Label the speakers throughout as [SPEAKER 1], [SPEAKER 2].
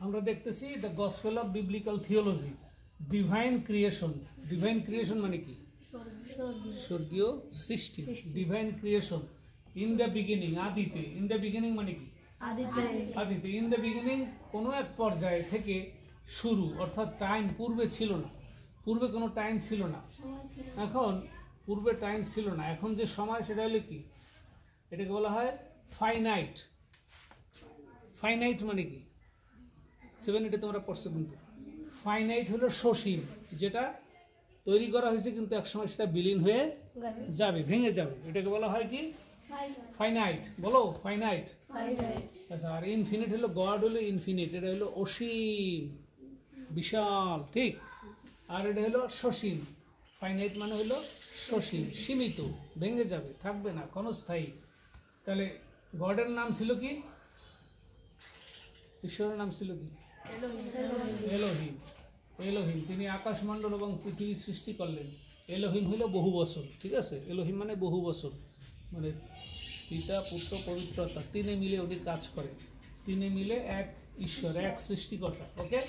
[SPEAKER 1] আমরা দেখতেছি the gospel of biblical theology, divine creation. Divine creation মানে কি? স্বর্গীয় সৃষ্টি, divine creation. In the beginning, আদিতে। ইন দ্য বিগিনিং মানে কি? আদিতে। ইন দ্য বিগিনিং কোনো এক পর্যায়ে থেকে শুরু, অর্থাৎ টাইম পূর্বে ছিল না, পূর্বে কোনো টাইম ছিল না। এখন পূর্বে টাইম ছিল না, এখন যে সময় সেটা হলো কি? এটাকে বলা হয় ফাইনাইট। ফাইনাইট মানে কি? 7 এটা তোমরা পড়ছো কিন্তু। ফাইনাইট হলো সসীম, যেটা তৈরি করা হয়েছে কিন্তু একসময় সেটা বিলীন হয়ে যাবে, ভেঙে যাবে। এটাকে বলা হয় কি? ফাইনাইট। বলো ফাইনাইট। আচ্ছা, আর ইনফিনিট হলো, গড হলো ইনফিনিট, এটা হলো অসীম, বিশাল, ঠিক। আর এটা হলো সসীম। ফাইনাইট মানে হলো সসীম, সীমিত, ভেঙে যাবে, থাকবে না, ক্ষণস্থায়ী। তাহলে গডের নাম ছিল কি? ঈশ্বরের নাম ছিল কি? এলোহিম। এলোহিম, তিনি আকাশমণ্ডল এবং পৃথিবী সৃষ্টি করলেন। এলোহিম হইল বহু বছর, ঠিক আছে? এলোহিম মানে বহু বছর, মানে পিতা পুত্র পবিত্রতা তিনে মিলে উনি কাজ করে, তিনে মিলে এক ঈশ্বর, এক সৃষ্টিকর্তা। ওকে,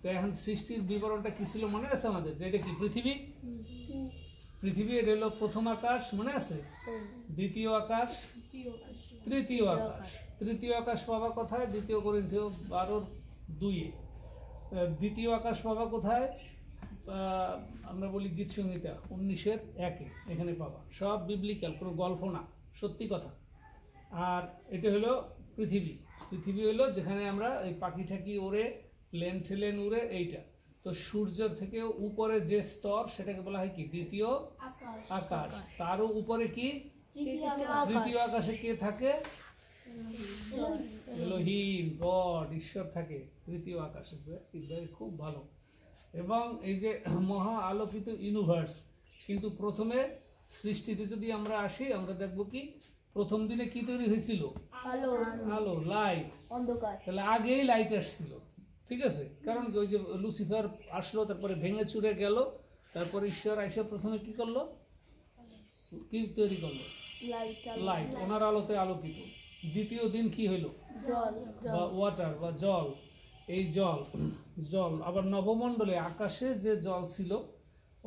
[SPEAKER 1] তো এখন সৃষ্টির বিবরণটা কি ছিল মনে আছে আমাদের? যে এটা কি? পৃথিবী। পৃথিবী, এটা হলো প্রথম আকাশ, মনে আছে? দ্বিতীয় আকাশ, তৃতীয় আকাশ। তৃতীয় আকাশ পাবা কোথায়? 2 করিন্থীয় 12:2। দ্বিতীয় আকাশ পাবা কোথায়? আমরা বলি গীত সংহিতা 19:1, এখানে পাবা। সব বিবলিক্যাল, কোনো গল্প না, সত্যি কথা। আর এটা হলো পৃথিবী। পৃথিবী হলো যেখানে আমরা এই পাখি ঠাকি ওড়ে, প্লেন ঠেলেন উড়ে, এইটা। তো সূর্যের থেকে উপরে যে স্তর সেটাকে বলা হয় কি? দ্বিতীয় আকাশ। তারও উপরে কি? তৃতীয় আকাশে কে থাকে? এলোহিম, গড, ঈশ্বর থাকে তৃতীয় আকাশে। খুব ভালো। এবং এই যে মহা আলোকিত ইউনিভার্স, কিন্তু প্রথমে সৃষ্টিতে যদি আমরা আসি, আমরা দেখব কি প্রথম দিনে কি তৈরি হয়েছিল? আলো, লাইট, অন্ধকার। তাহলে আগেই লাইট আসছিল, ঠিক আছে? কারণ কি? ওই যে লুসিফার আসলো, তারপরে ভেঙে চুরে গেল, তারপরে ঈশ্বর আইসা প্রথমে কি করলো? কি তৈরি করলো? লাইট, ওনার আলোতে আলোকিত। দ্বিতীয় দিন কি হইল? বা ওয়াটার বা জল। এই জল, জল আবার নবমণ্ডলে আকাশে যে জল ছিল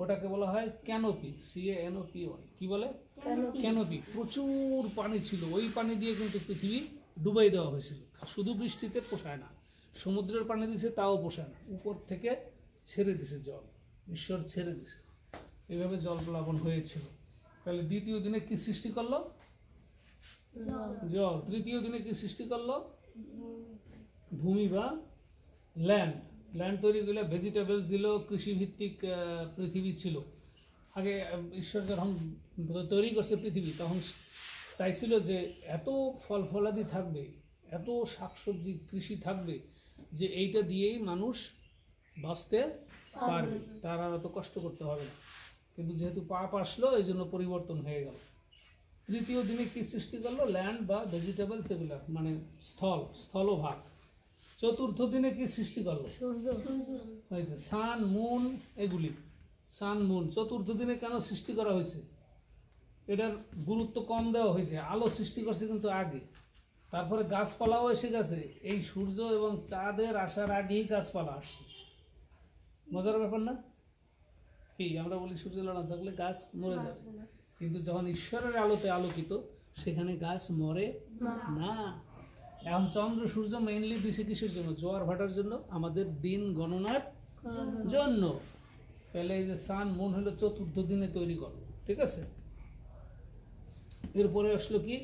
[SPEAKER 1] ওটাকে বলা হয় ক্যানোপি, CANOPY। কি বলে? ক্যানোপি। প্রচুর পানি ছিল, ওই পানি দিয়ে কিন্তু পৃথিবী ডুবাই দেওয়া হয়েছিল। শুধু বৃষ্টিতে পোষায় না, সমুদ্রের পানি দিছে তাও পোষায় না, উপর থেকে ছেড়ে দিছে জল, ঈশ্বর ছেড়ে দিছে, এইভাবে জল প্লাবন হয়েছিল। তাহলে দ্বিতীয় দিনে কি সৃষ্টি করলো? জল। তৃতীয় দিনে কি সৃষ্টি করলো? ভূমি বা ল্যান্ড। ল্যান্ড তৈরি করলে, ভেজিটেবলস দিল, কৃষিভিত্তিক পৃথিবী ছিল। আগে ঈশ্বর যখন তৈরি করছে পৃথিবী, তখন চাইছিল যে এত ফল ফলাদি থাকবে, এত শাকসবজি কৃষি থাকবে, যে এইটা দিয়েই মানুষ বাঁচতে পারবে, তার আর অত কষ্ট করতে হবে না। কিন্তু যেহেতু পাপ আসলো, এই জন্য পরিবর্তন হয়ে গেল। তৃতীয় দিনে কি সৃষ্টি করলো? ল্যান্ড বা ভেজিটেবলস, এগুলা মানে স্থলভাগ। চতুর্থ দিনে কি সৃষ্টি করলো? সান, মুন, এগুলি। সান, মুন চতুর্থ দিনে কেন সৃষ্টি করা হয়েছে? এটার গুরুত্ব কম দেওয়া হয়েছে। আলো সৃষ্টি করছে কিন্তু আগে, তারপরে গাছপালাও এসে গেছে। এই সূর্য এবং চাঁদের আসার আগেই গাছপালা আসছে। মজার ব্যাপার না? কি আমরা বলি সূর্য না থাকলে গাছ মরে যাবে, কিন্তু যখন ঈশ্বরের আলোতে আলোকিত, সেখানে গাছ মরে না। এখন চন্দ্র সূর্য মেইনলি দিছে কিসের জন্য? জোয়ার ভাটার জন্য, আমাদের দিন গণনার জন্য। তাহলে এই যে সান, মুন হলো চতুর্থ দিনে তৈরি করলো, ঠিক আছে? এরপরে আসলো কি?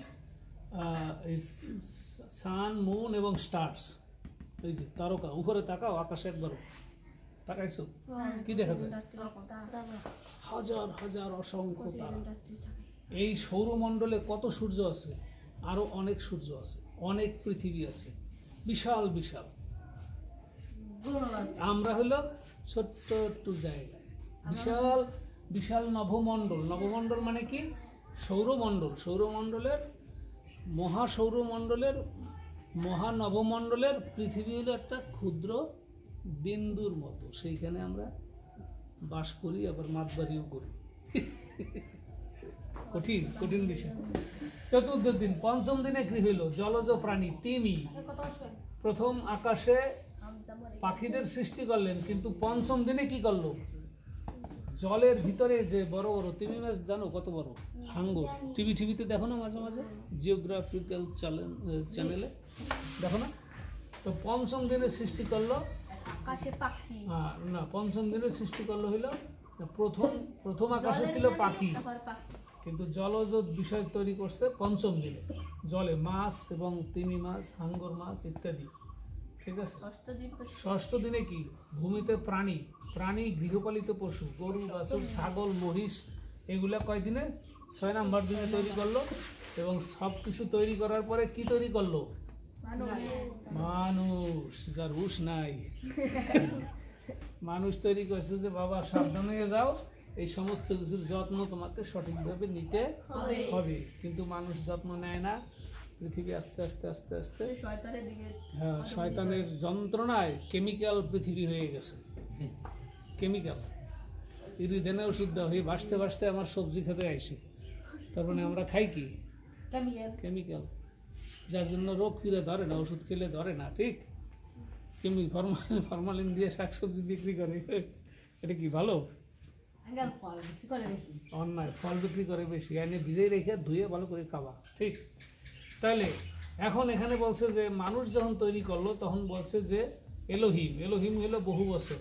[SPEAKER 1] সান, মুন এবং স্টার্স, এই যে তারকা। উপরে তাকাও, আকাশে একবার তাকাইছো, কি দেখা যায়? হাজার হাজার অসংখ্য তারা। এই সৌরমণ্ডলে কত সূর্য আছে? আরো অনেক সূর্য আছে, অনেক পৃথিবী আছে, বিশাল বিশাল। আমরা হলো ছোট্ট একটু জায়গায়, বিশাল বিশাল নভমণ্ডল। নভমণ্ডল মানে কি? সৌরমণ্ডল। সৌরমণ্ডলের, মহাসৌরমণ্ডলের, মহানবমণ্ডলের পৃথিবী হলো একটা ক্ষুদ্র বিন্দুর মতো। সেইখানে আমরা বাস করি, আবার মাতবাড়িও করি। কঠিন কঠিন বিষয়। চতুর্থ দিন, পঞ্চম দিনে কি হইল? জলজ প্রাণী, তিমি। প্রথম আকাশে পাখিদের সৃষ্টি করলেন, কিন্তু পঞ্চম দিনে কি করলো? জলের ভিতরে যে বড় বড় তিমি মাছ, জানো কত বড়? হাঙ্গর। টিভিতে দেখো না মাঝে মাঝে, জিওগ্রাফিক্যাল চ্যানেলে দেখো না? তো পঞ্চম দিনে সৃষ্টি করলো না, পঞ্চম দিনে সৃষ্টি করলো হইলো প্রথম আকাশে ছিল পাখি, কিন্তু জলজ বিষয় তৈরি করছে পঞ্চম দিনে। জলে মাছ এবং তিমি মাছ, হাঙ্গর মাছ ইত্যাদি, ঠিক আছে। ষষ্ঠ দিনে কি? ভূমিতে প্রাণী গৃহপালিত পশু, গরু, বাছুর, ছাগল, মহিষ, এগুলা কয় দিনে? 6 নম্বর দিনে তৈরি করলো। এবং সব কিছু তৈরি করার পরে কি তৈরি করলো? মানুষ, যার হুঁশ নাই। মানুষ তৈরি করছে যে বাবা সাবধান হয়ে যাও, এই সমস্ত কিছুর যত্ন তোমাকে সঠিকভাবে নিতে হবে। কিন্তু মানুষ যত্ন নেয় না। পৃথিবী আস্তে আস্তে আস্তে আস্তে শয়তানের যন্ত্রণায় কেমিক্যাল পৃথিবী হয়ে গেছে। কেমিক্যাল ইরিদেনে ওষুধ দেওয়া হয়ে ভাসতে ভাসতে আমার সবজি খেতে আইসি, তার মানে আমরা খাই কি? কেমিক্যাল, যার জন্য রোগ ফিরে ধরে না, ওষুধ খেলে ধরে না। ঠিক, ফরমালিন দিয়ে শাকসবজি বিক্রি করে, এটা কি ভালো? অন্যায়। ফল বিক্রি করে বেশি, এনে ভিজেই রেখে ধুয়ে ভালো করে খাওয়া। ঠিক, তাহলে এখন এখানে বলছে যে মানুষ যখন তৈরি করলো তখন বলছে যে এলোহিম হলো বহু বছর।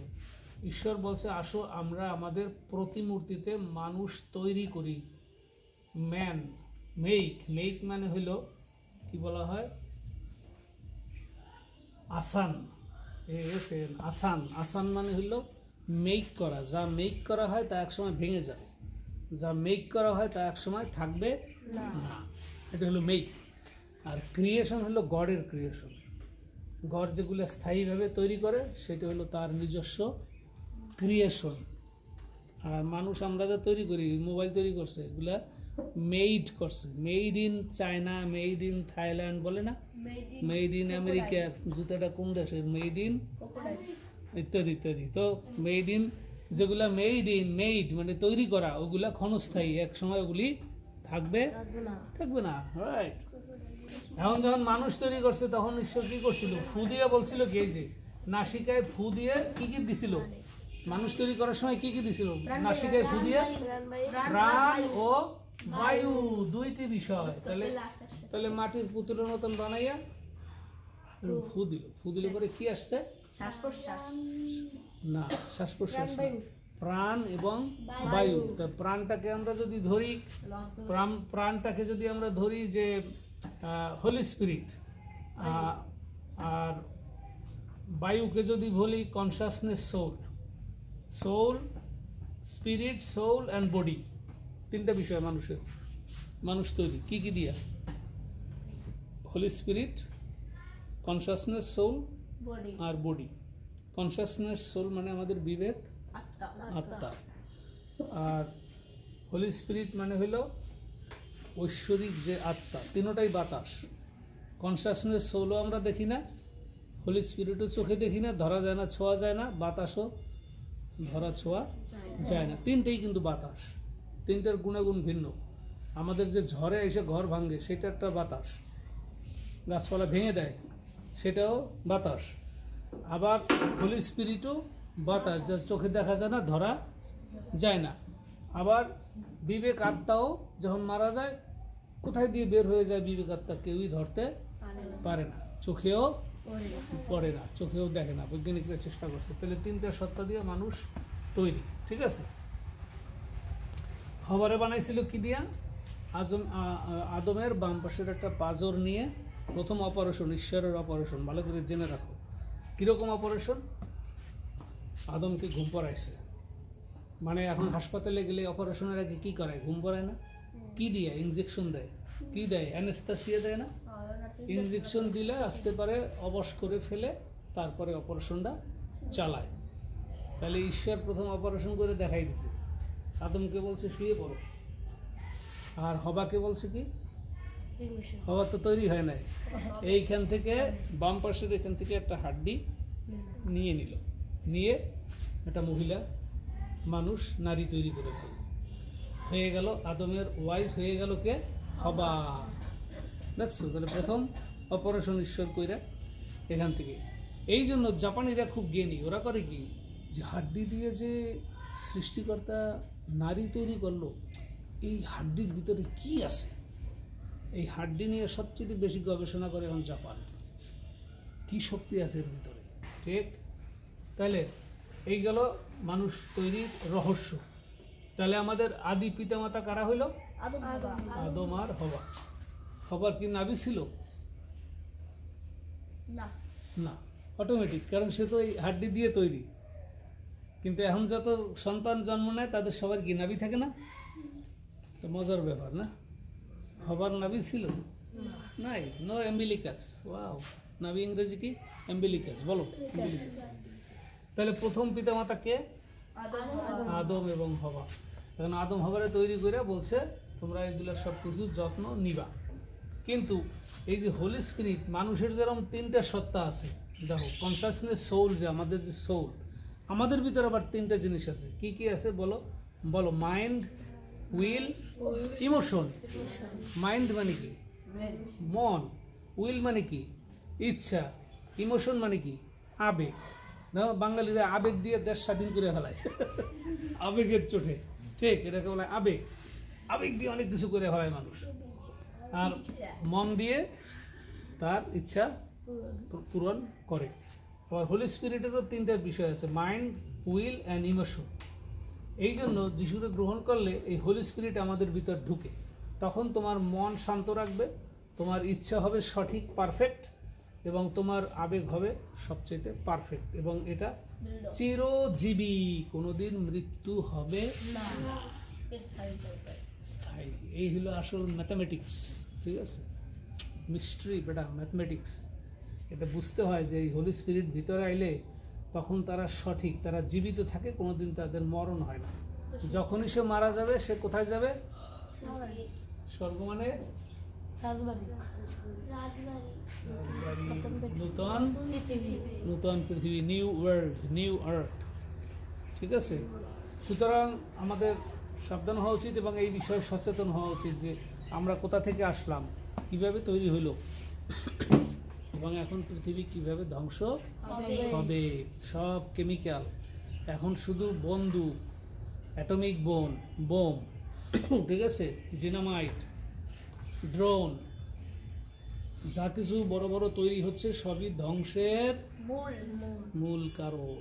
[SPEAKER 1] ঈশ্বর বলছে আসো আমরা আমাদের প্রতিমূর্তিতে মানুষ তৈরি করি। মেক মানে হইল কি বলা হয়? আসান মানে হইল মেক করা। যা মেক করা হয় তা একসময় ভেঙে যাবে, যা মেক করা হয় তা একসময় থাকবে না, এটা হলো মেক। আর ক্রিয়েশন হলো গডের ক্রিয়েশন। গড যেগুলো স্থায়ীভাবে তৈরি করে সেটা হলো তার নিজস্ব ক্রিয়েশন। আর মানুষ আমরা যা তৈরি করি, মোবাইল তৈরি করছে, এগুলা মেড করছে। Made in China, made in Thailand বলে না, মেড ইন আমেরিকা, জুতাটা কোন দেশের? মেড ইন ইত্যাদি ইত্যাদি। তো মেড ইন যেগুলা মেড মানে তৈরি করা, ওগুলা ক্ষণস্থায়ী, এক সময় ওগুলি থাকবে না। রাইট। এখন যখন মানুষ তৈরি করছে তখন ঈশ্বর কি করছিল? ফু দিয়ে বলছিল কি, এই যে নাসিকায় ফু দিয়ে কি দিছিল? মানুষ তৈরি করার সময় কি দিছিল? নাসিকায় ফু দিয়ে প্রাণ ও বায়ু, দুইটি বিষয়। তাহলে মাটির পুতুলের মতন বানাইয়া ফু দিল পরে কি আসছে? না, শ্বাস প্রশ্বাস, প্রাণ এবং বায়ু। তা প্রাণটাকে আমরা ধরি যে হোলি স্পিরিট, আর বায়ুকে যদি বলি consciousness, soul, spirit, soul and body, তিনটা বিষয় মানুষ তৈরি। কি দিয়া? হোলি স্পিরিট, কনসাসনেস, সোল আর বডি। কনসাসনেস, সোল মানে আমাদের বিবেক, আত্মা। আর হোলি স্পিরিট মানে হলো ঐশ্বরিক যে আত্মা, তিনটাই বাতাস। কনসাসনেস, সোলও আমরা দেখি না, হোলি স্পিরিটও চোখে দেখি না, ধরা যায় না, ছোঁয়া যায় না, বাতাসও ধরা ছোঁয়া যায় না। তিনটেই কিন্তু বাতাস, তিনটার গুণাগুণ ভিন্ন। আমাদের যে ঝড়ে এসে ঘর ভাঙে সেটা একটা বাতাস, গাছপালা ভেঙে দেয় সেটাও বাতাস। আবার হোলি স্পিরিটও বাতাস, যা চোখে দেখা যায় না, ধরা যায় না। আবার বিবেক আত্মাও যখন মারা যায়, কোথায় দিয়ে বের হয়ে যায় বিবেক আত্মা কেউই ধরতে পারে না, চোখেও পড়ে না, চোখেও দেখে না। বৈজ্ঞানিকরা চেষ্টা করছে। তাহলে তিনটা সত্তা দিয়ে মানুষ তৈরি। ঠিক আছে। হবারে বানাইছিল কি দিয়া? আদমের বাম পাশের একটা পাঁজর নিয়ে প্রথম অপারেশন, ঈশ্বরের অপারেশন, ভালো করে জেনে রাখো। কিরকম অপারেশন? আদমকে ঘুম পড়াইছে। মানে এখন হাসপাতালে গেলে অপারেশনের আগে কি করায়? ঘুম পড়ায় না? কি দিয়ে? ইনজেকশন দেয়। কি দেয়? অ্যানেস্থেসিয়া দেয় না? ইনজেকশন দিলে আসতে পারে, অবশ করে ফেলে, তারপরে অপারেশনটা চালায়। তাহলে ঈশ্বর প্রথম অপারেশন করে দেখাই দিছে। আদমকে বলছে শুয়ে পড়ো, আর হবাকে বলছে কি? হবা তো তৈরি হয় নাই, এইখান থেকে বাম পাশের এখান থেকে একটা হাড্ডি নিয়ে একটা মহিলা মানুষ, নারী তৈরি করে ফেলল। হয়ে গেল আদমের ওয়াইফ, হয়ে গেল কে? হবা। দেখছো? তাহলে প্রথম অপারেশন ঈশ্বর কইরা এখান থেকে। এই জন্য জাপানিরা খুব জ্ঞানী। ওরা করে কি, যে হাড্ডি দিয়ে যে সৃষ্টিকর্তা নারী তৈরি করলো, এই হাড্ডির ভিতরে কি আছে, এই হাড্ডি নিয়ে সবচেয়ে বেশি গবেষণা করে এখন জাপান। কি শক্তি আছে এর ভিতরে, ঠিক? তাহলে এই গেল মানুষ তৈরির রহস্য। তাহলে আমাদের আদি পিতামাতা কারা হইল? আদম আর হওয়া। হবার কি নাভি ছিল? না, অটোমেটিক, কারণ সে তো এই হাড্ডি দিয়ে তৈরি। কিন্তু এখন যত সন্তান জন্ম নেয় তাদের সবার কি নাভি থাকে না? তো মজার ব্যাপার না? হবার নাভি ছিল? নাই, নো এম্বিলিকাস। ওয়াও, নাভি ইংরেজি কি? এম্বিলিকাস। বলো এম্বিলিকাস। তাহলে প্রথম পিতামাতা কে? আদম এবং হওয়া। এখন আদম হওয়ারে তৈরি করে বলছে তোমরা এগুলো সব কিছু যত্ন নিবা। কিন্তু এই যে হোলি স্পিরিট, মানুষের যেরকম তিনটা সত্তা আছে, দেখো কনসাসনেস, সোল, যে আমাদের যে সোল, আমাদের ভিতরে আবার তিনটা জিনিস আছে। কি কি আছে বলো? বলো। Mind, will, emotion. মাইন্ড মানে কি? মন। উইল মানে কি? ইচ্ছা। ইমোশন মানে কি? আবেগ। দেখো বাঙালিরা আবেগ দিয়ে দেশ স্বাধীন করে ফেলায় আবেগের চোটে, ঠিক? এটাকে বলে আবেগ। আবেগ দিয়ে অনেক কিছু করে ফেলায় মানুষ। আর মন দিয়ে তার ইচ্ছা পূরণ করে। আবার হোলি স্পিরিটেরও তিনটা বিষয় আছে, মাইন্ড, উইল অ্যান্ড ইমোশন। এই জন্য যিশুকে গ্রহণ করলে এই হোলি স্পিরিট আমাদের ভিতর ঢুকে, তখন তোমার মন শান্ত রাখবে, তোমার ইচ্ছা হবে সঠিক, পারফেক্ট, এবং তোমার আবেগ হবে সবচেয়ে পারফেক্ট, এবং এটা চিরজীবী, কোনোদিন মৃত্যু হবে না, স্থায়ী। এই হলো আসল ম্যাথামেটিক্স, ঠিক আছে? মিস্ট্রি, বেটা, ম্যাথমেটিক্স। এটা বুঝতে হয় যে এই হোলি স্পিরিট ভিতরে আইলে তখন তারা সঠিক, তারা জীবিত থাকে, কোনোদিন তাদের মরণ হয় না। যখনই সে মারা যাবে, সে কোথায় যাবে? স্বর্গ মানে নূতন পৃথিবী, নিউ ওয়ার্ল্ড, নিউ আর্থ, ঠিক আছে? সুতরাং আমাদের সাবধান হওয়া উচিত এবং এই বিষয়ে সচেতন হওয়া উচিত যে আমরা কোথা থেকে আসলাম, কিভাবে তৈরি হইল, এবং এখন পৃথিবী কিভাবে ধ্বংস হবে। সব কেমিক্যাল, এখন শুধু বন্দুক, অ্যাটমিক বোম, ঠিক আছে, ডিনামাইট, ড্রোন, যা কিছু বড় বড় তৈরি হচ্ছে সবই ধ্বংসের মূল কারণ।